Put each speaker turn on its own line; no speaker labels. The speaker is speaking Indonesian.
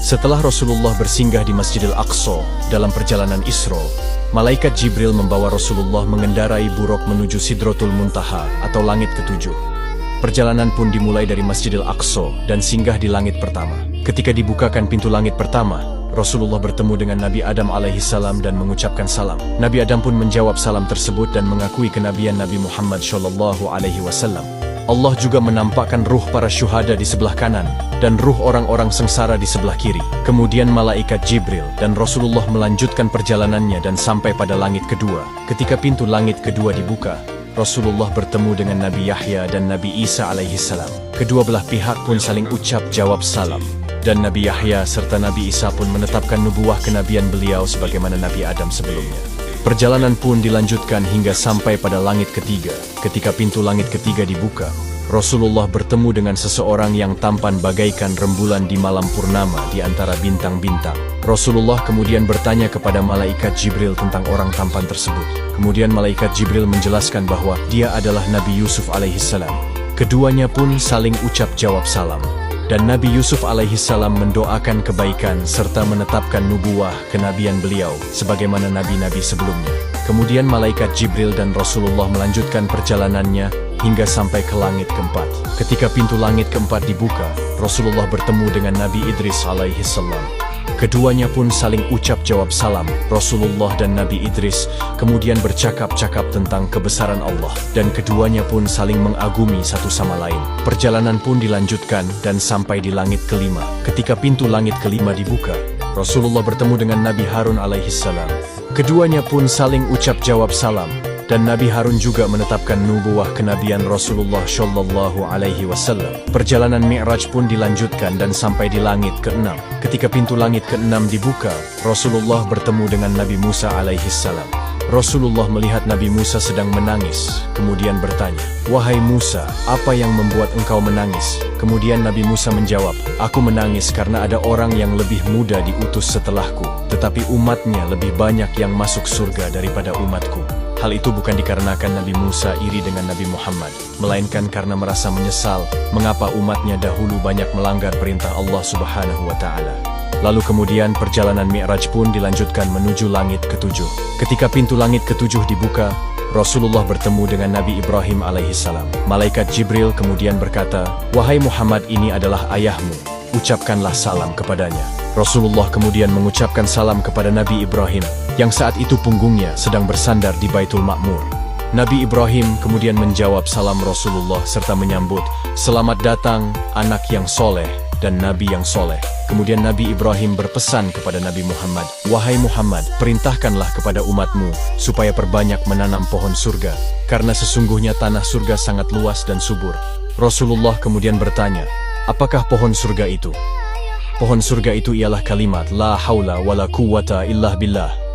Setelah Rasulullah bersinggah di Masjidil Aqsa dalam perjalanan Isra, malaikat Jibril membawa Rasulullah mengendarai buruk menuju Sidratul Muntaha atau langit ketujuh. Perjalanan pun dimulai dari Masjidil Aqsa dan singgah di langit pertama. Ketika dibukakan pintu langit pertama, Rasulullah bertemu dengan Nabi Adam alaihissalam dan mengucapkan salam. Nabi Adam pun menjawab salam tersebut dan mengakui kenabian Nabi Muhammad sallallahu alaihi wasallam. Allah juga menampakkan ruh para syuhada di sebelah kanan dan ruh orang-orang sengsara di sebelah kiri. Kemudian malaikat Jibril dan Rasulullah melanjutkan perjalanannya dan sampai pada langit kedua. Ketika pintu langit kedua dibuka, Rasulullah bertemu dengan Nabi Yahya dan Nabi Isa alaihissalam. Kedua belah pihak pun saling ucap jawab salam. Dan Nabi Yahya serta Nabi Isa pun menetapkan nubuwah kenabian beliau sebagaimana Nabi Adam sebelumnya. Perjalanan pun dilanjutkan hingga sampai pada langit ketiga. Ketika pintu langit ketiga dibuka, Rasulullah bertemu dengan seseorang yang tampan bagaikan rembulan di malam purnama di antara bintang-bintang. Rasulullah kemudian bertanya kepada malaikat Jibril tentang orang tampan tersebut. Kemudian malaikat Jibril menjelaskan bahwa dia adalah Nabi Yusuf alaihissalam. Keduanya pun saling ucap jawab salam. Dan Nabi Yusuf alaihissalam mendoakan kebaikan serta menetapkan nubuwah kenabian beliau sebagaimana nabi-nabi sebelumnya. Kemudian malaikat Jibril dan Rasulullah melanjutkan perjalanannya hingga sampai ke langit keempat. Ketika pintu langit keempat dibuka, Rasulullah bertemu dengan Nabi Idris alaihissalam. Keduanya pun saling ucap jawab salam. Rasulullah dan Nabi Idris kemudian bercakap-cakap tentang kebesaran Allah dan keduanya pun saling mengagumi satu sama lain. Perjalanan pun dilanjutkan dan sampai di langit kelima. Ketika pintu langit kelima dibuka, Rasulullah bertemu dengan Nabi Harun alaihissalam. Keduanya pun saling ucap jawab salam. Dan Nabi Harun juga menetapkan nubuwah kenabian Rasulullah sallallahu alaihi wasallam. Perjalanan Mi'raj pun dilanjutkan dan sampai di langit keenam. Ketika pintu langit keenam dibuka, Rasulullah bertemu dengan Nabi Musa alaihissalam. Rasulullah melihat Nabi Musa sedang menangis, kemudian bertanya, "Wahai Musa, apa yang membuat engkau menangis?" Kemudian Nabi Musa menjawab, "Aku menangis karena ada orang yang lebih muda diutus setelahku, tetapi umatnya lebih banyak yang masuk surga daripada umatku." Hal itu bukan dikarenakan Nabi Musa iri dengan Nabi Muhammad, melainkan karena merasa menyesal mengapa umatnya dahulu banyak melanggar perintah Allah Subhanahu wa Ta'ala. Lalu kemudian perjalanan Mi'raj pun dilanjutkan menuju langit ketujuh. Ketika pintu langit ketujuh dibuka, Rasulullah bertemu dengan Nabi Ibrahim alaihissalam. Malaikat Jibril kemudian berkata, "Wahai Muhammad, ini adalah ayahmu, ucapkanlah salam kepadanya." Rasulullah kemudian mengucapkan salam kepada Nabi Ibrahim, yang saat itu punggungnya sedang bersandar di Baitul Ma'mur. Nabi Ibrahim kemudian menjawab salam Rasulullah serta menyambut, "Selamat datang anak yang soleh dan Nabi yang soleh." Kemudian Nabi Ibrahim berpesan kepada Nabi Muhammad, "Wahai Muhammad, perintahkanlah kepada umatmu supaya perbanyak menanam pohon surga, karena sesungguhnya tanah surga sangat luas dan subur." Rasulullah kemudian bertanya, "Apakah pohon surga itu?" Pohon surga itu ialah kalimat La haula wala quwwata illa billah.